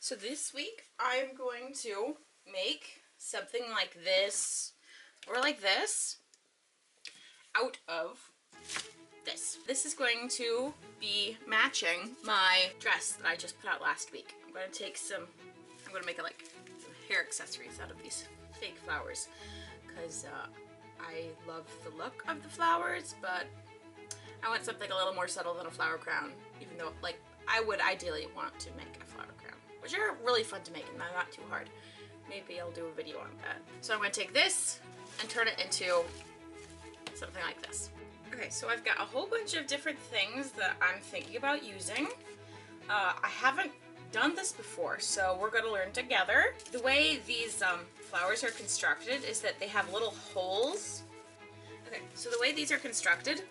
So this week I'm going to make something like this or like this out of this. This is going to be matching my dress that I just put out last week. I'm going to make it like some hair accessories out of these fake flowers because I love the look of the flowers, but I want something a little more subtle than a flower crown, even though like I would ideally want to make a flower crown, which are really fun to make and they're not too hard. Maybe I'll do a video on that. So I'm going to take this and turn it into something like this. Okay, so I've got a whole bunch of different things that I'm thinking about using. I haven't done this before, so we're going to learn together. The way these flowers are constructed is that they have little holes. Okay, so the way these are constructed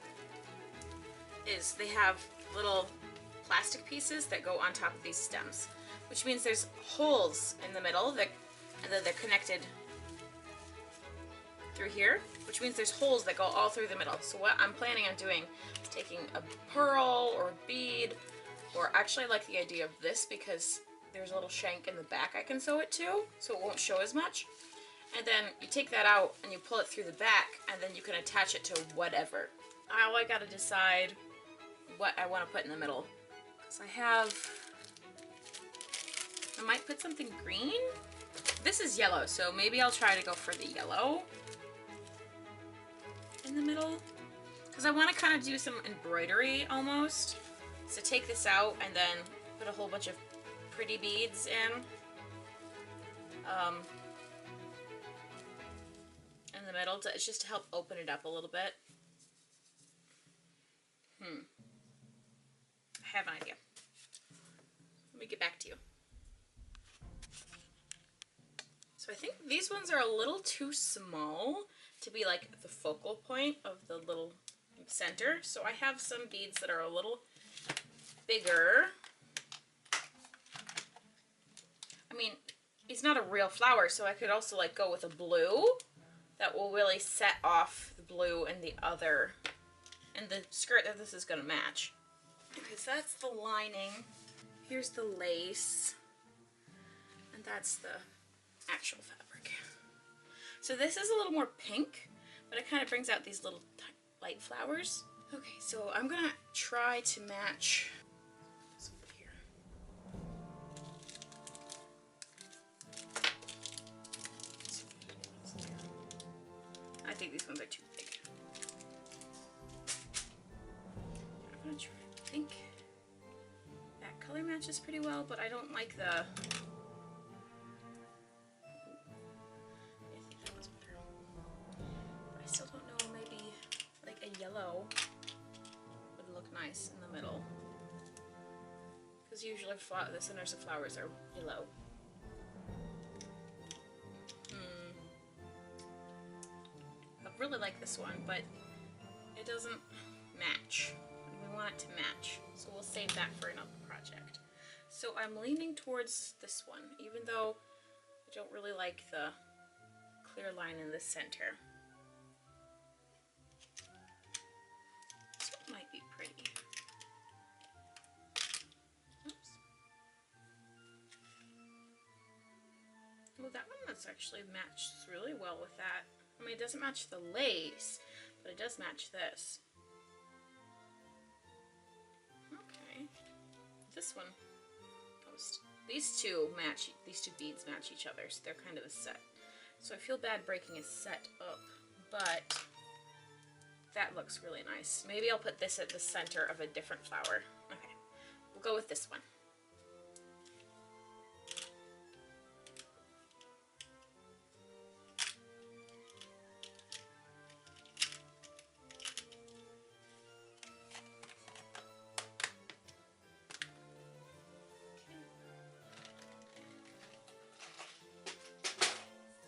is they have little plastic pieces that go on top of these stems, which means there's holes in the middle and then they're connected through here, which means there's holes that go all through the middle. So what I'm planning on doing is taking a pearl or a bead, or actually I like the idea of this because there's a little shank in the back I can sew it to, so it won't show as much. And then you take that out and you pull it through the back, and then you can attach it to whatever. Now I gotta decide what I want to put in the middle. So I might put something green. This is yellow, so maybe I'll try to go for the yellow in the middle, because I want to kind of do some embroidery almost. So take this out and then put a whole bunch of pretty beads in the middle. It's just to help open it up a little bit. I have an idea. Let me get back to you. So I think these ones are a little too small to be like the focal point of the little center. So I have some beads that are a little bigger. I mean, it's not a real flower, so I could also like go with a blue that will really set off the blue and the other, and the skirt that this is going to match. Because that's the lining. Here's the lace. And that's the actual fabric. So this is a little more pink, but it kind of brings out these little light flowers. Okay, so I'm gonna try to match this over here. I think these ones are too big. I'm gonna try. I think that color matches pretty well, but I don't like the. Yellow would look nice in the middle, because usually the centers of flowers are yellow. I really like this one, but it doesn't match. We want it to match, so we'll save that for another project. So I'm leaning towards this one, even though I don't really like the clear line in the center. Might be pretty. Oops. Well, that one that's actually matches really well with that. I mean, it doesn't match the lace, but it does match this. Okay. This one. These two beads match each other, so they're kind of a set. So I feel bad breaking a set up, but that looks really nice. Maybe I'll put this at the center of a different flower. Okay, we'll go with this one.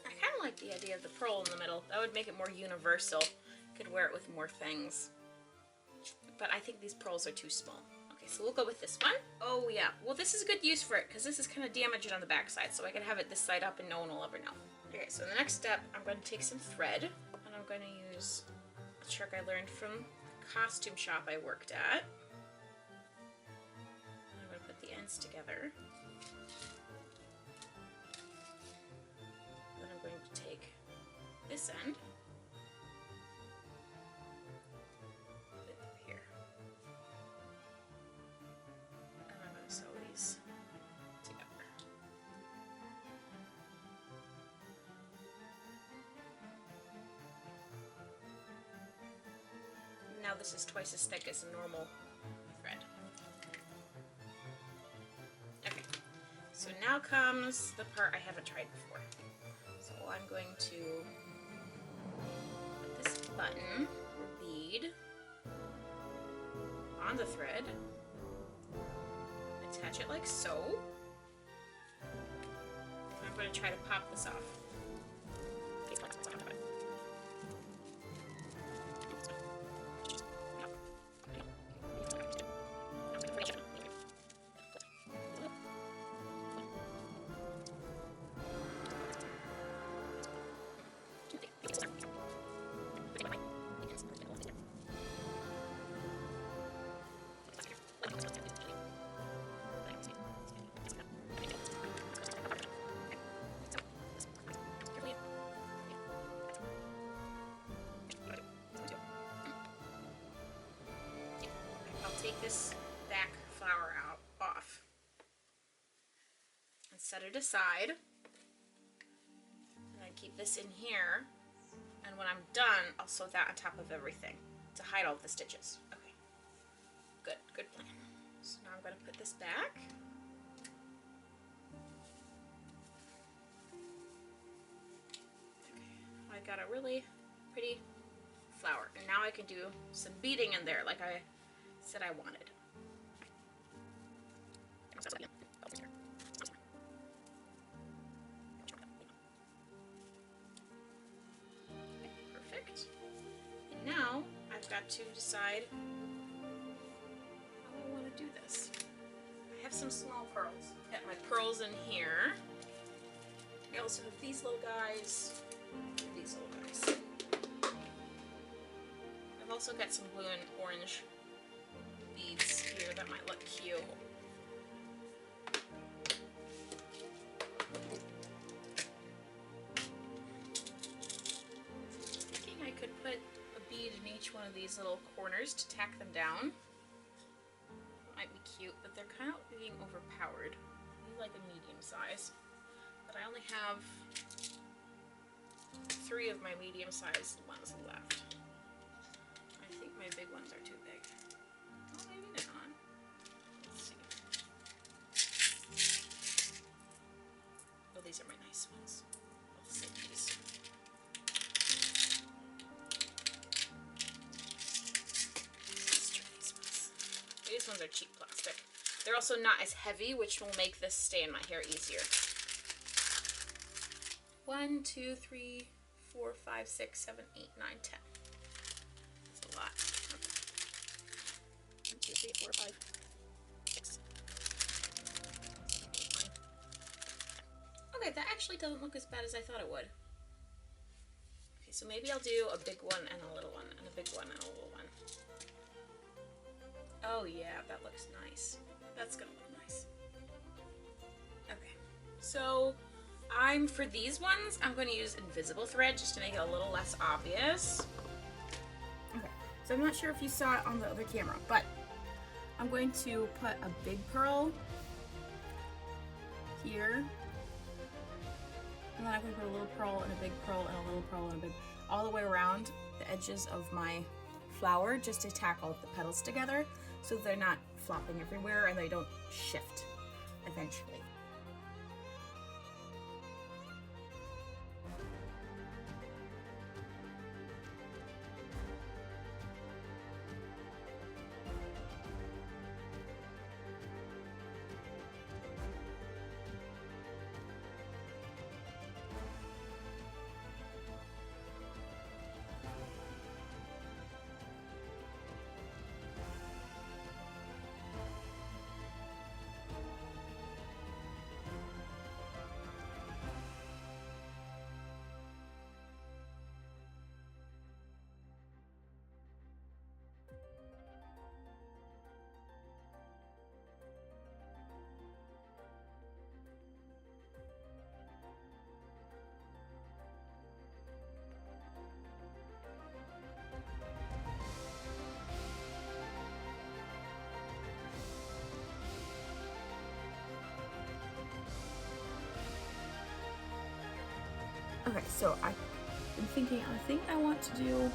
I kind of like the idea of the pearl in the middle. That would make it more universal. Could wear it with more things, but I think these pearls are too small. Okay, so we'll go with this one. Oh yeah, well this is a good use for it because this is kind of damaged on the back side, so I can have it this side up and no one will ever know. Okay, so the next step, I'm going to take some thread and I'm going to use a trick I learned from the costume shop I worked at. And I'm going to put the ends together. this end. Put it up here. And I'm going to sew these together. Now this is twice as thick as a normal thread. Okay, so now comes the part I haven't tried before. So I'm going to put this button or bead on the thread, attach it like so. I'm going to try to pop this off. Take this back flower off and set it aside, and I keep this in here, and when I'm done I'll sew that on top of everything to hide all the stitches. Okay, good plan. So now I'm going to put this back. Okay, I got a really pretty flower, and now I can do some beading in there like I said I wanted. Perfect. And now I've got to decide how I want to do this. I have some small pearls. Got my pearls in here. I also have these little guys, and these little guys. I've also got some blue and orange beads here that might look cute. Thinking I could put a bead in each one of these little corners to tack them down. Might be cute, but they're kind of being overpowered. I need like a medium size, but I only have 3 of my medium sized ones left. I think my big ones are too big. Maybe not. Let's see. Oh, these are my nice ones. I'll save these. Let's try these ones. These ones are cheap plastic. They're also not as heavy, which will make this stay in my hair easier. 1, 2, 3, 4, 5, 6, 7, 8, 9, 10. That's a lot. 1, 2, 3, 4, 5, 6. Okay, that actually doesn't look as bad as I thought it would. Okay, so maybe I'll do a big one and a little one, and a big one and a little one. Oh yeah, that looks nice. That's gonna look nice. Okay, so for these ones, I'm going to use invisible thread just to make it a little less obvious. Okay, so I'm not sure if you saw it on the other camera, but I'm going to put a big pearl here, and then I'm going to put a little pearl and a big pearl and a little pearl and a big, all the way around the edges of my flower, just to tack all the petals together so they're not flopping everywhere and they don't shift eventually. Okay, so I'm thinking, I think I want to do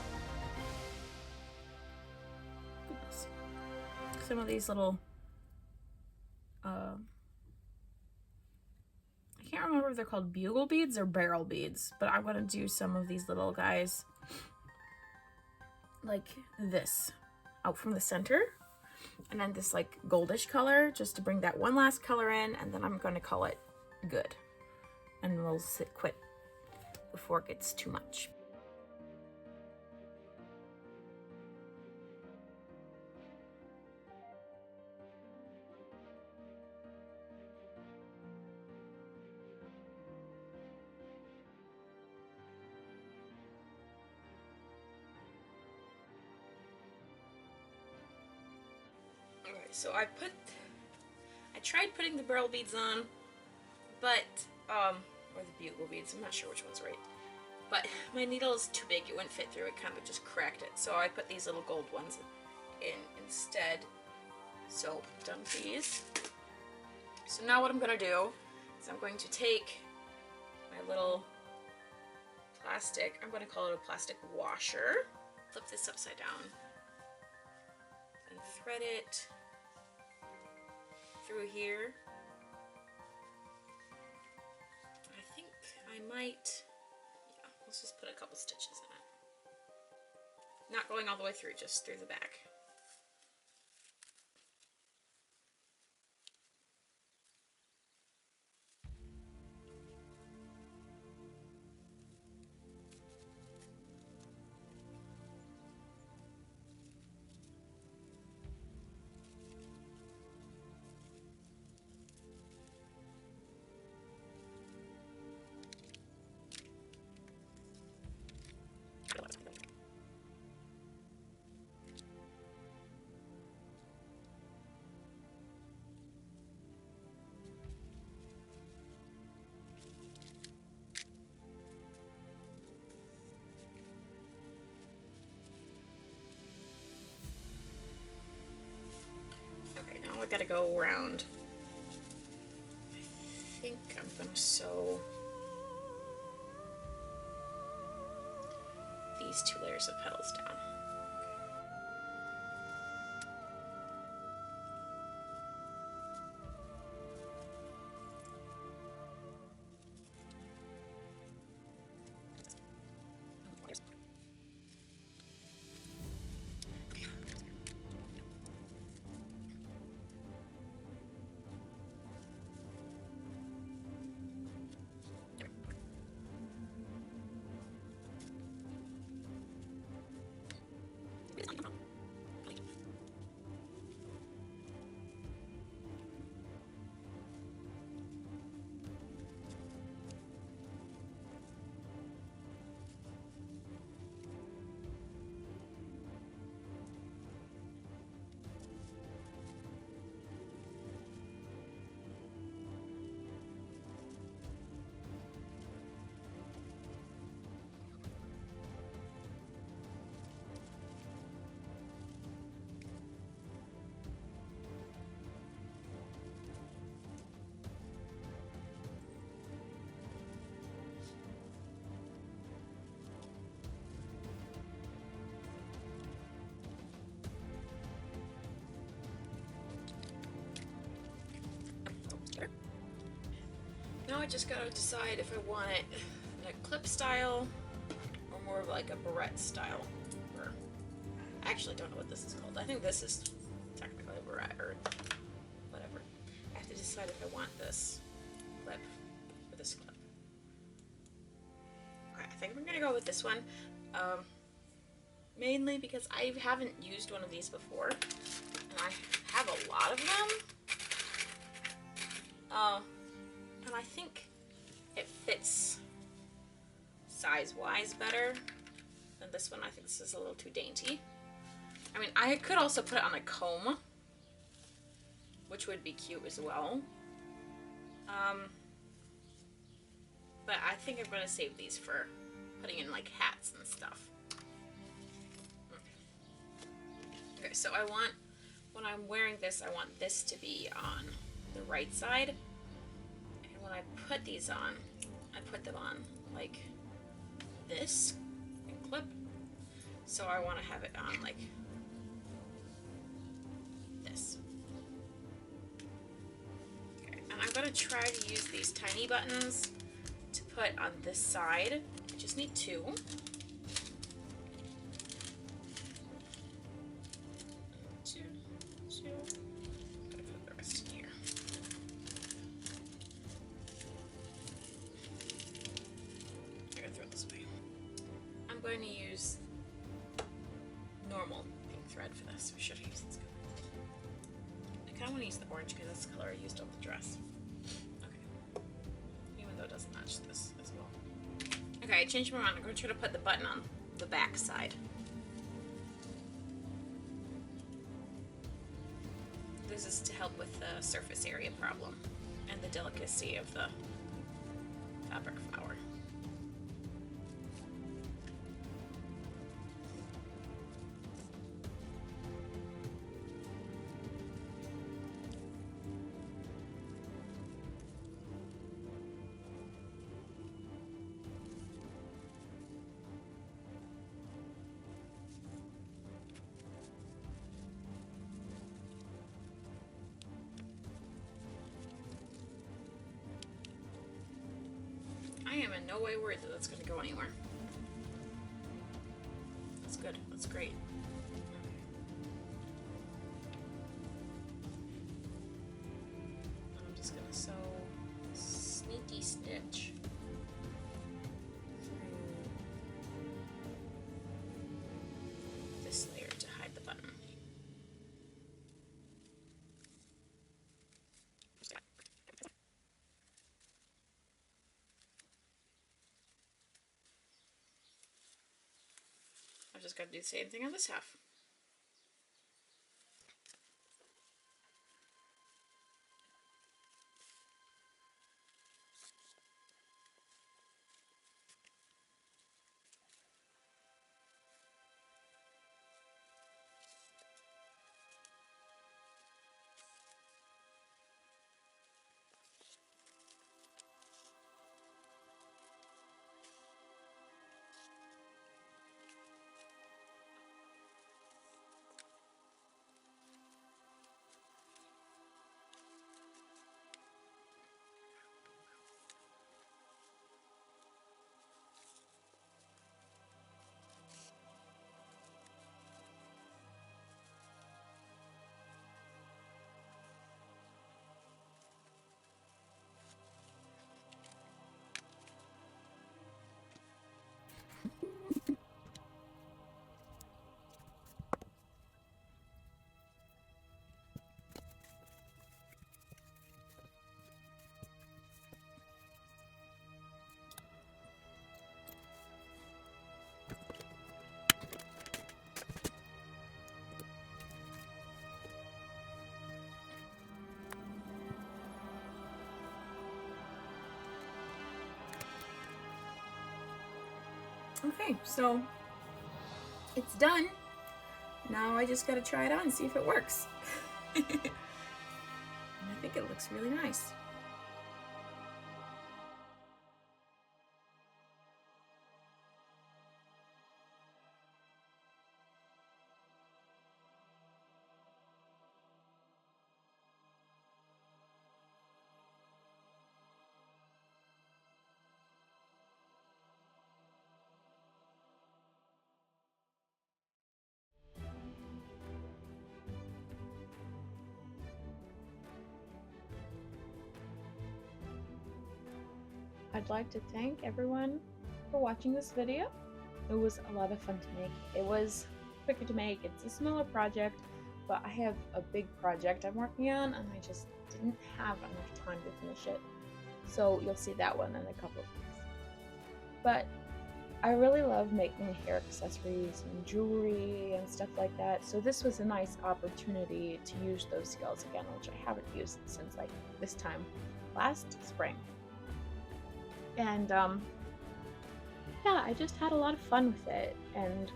some of these little, I can't remember if they're called bugle beads or barrel beads, but I'm gonna do some of these little guys like this out from the center, and then this like goldish color just to bring that one last color in, and then I'm gonna call it good, and we'll quit before it gets too much. Alright, so I tried putting the barrel beads on, but, or the bugle beads, I'm not sure which one's right. But my needle is too big, it wouldn't fit through, it kind of just cracked it. So I put these little gold ones in instead. So, done with these. So now what I'm going to do is I'm going to take my little plastic, I'm going to call it a plastic washer, flip this upside down, and thread it through here. I think I might, yeah, let's just put a couple stitches in it. Not going all the way through, just through the back. Okay, now I gotta go around. I think I'm gonna sew these 2 layers of petals down. Now I just gotta decide if I want it in a clip style or more of like a barrette style. Or I actually don't know what this is called. I think this is technically a barrette or whatever. I have to decide if I want this clip or this clip. Okay, I think we're gonna go with this one. Mainly because I haven't used one of these before, and I have a lot of them. And I think it fits size-wise better than this one. I think this is a little too dainty. I mean, I could also put it on a comb, which would be cute as well. But I think I'm going to save these for putting in like hats and stuff. Okay, so I want, when I'm wearing this, I want this to be on the right side. And when I put these on, I put them on like this and clip. So I want to have it on like this. Okay, and I'm going to try to use these tiny buttons to put on this side. I just need 2. I'm going to use normal pink thread for this. We should have used this color. I kind of want to use the orange because that's the color I used on the dress. Okay. Even though it doesn't match this as well. Okay, I changed my mind. I'm going to try to put the button on the back side. This is to help with the surface area problem and the delicacy of the fabric flower. I am in no way worried that that's going to go anywhere. That's good. That's great. I'm just going to sew sneaky stitch through this layer to hide the button. I've just got to do the same thing on this half. Okay, so it's done. Now I just gotta try it on and see if it works. And I think it looks really nice. I'd like to thank everyone for watching this video. It was a lot of fun to make. It was quicker to make. It's a smaller project, but I have a big project I'm working on and I just didn't have enough time to finish it. So you'll see that one in a couple of weeks. But I really love making hair accessories and jewelry and stuff like that. So this was a nice opportunity to use those skills again, which I haven't used since like this time last spring. And yeah, I just had a lot of fun with it, and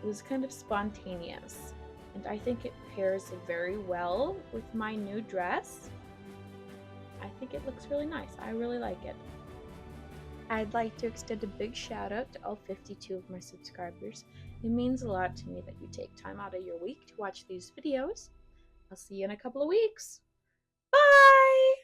it was kind of spontaneous, and I think it pairs very well with my new dress. I think it looks really nice. I really like it. I'd like to extend a big shout out to all 52 of my subscribers. It means a lot to me that you take time out of your week to watch these videos. I'll see you in a couple of weeks. Bye!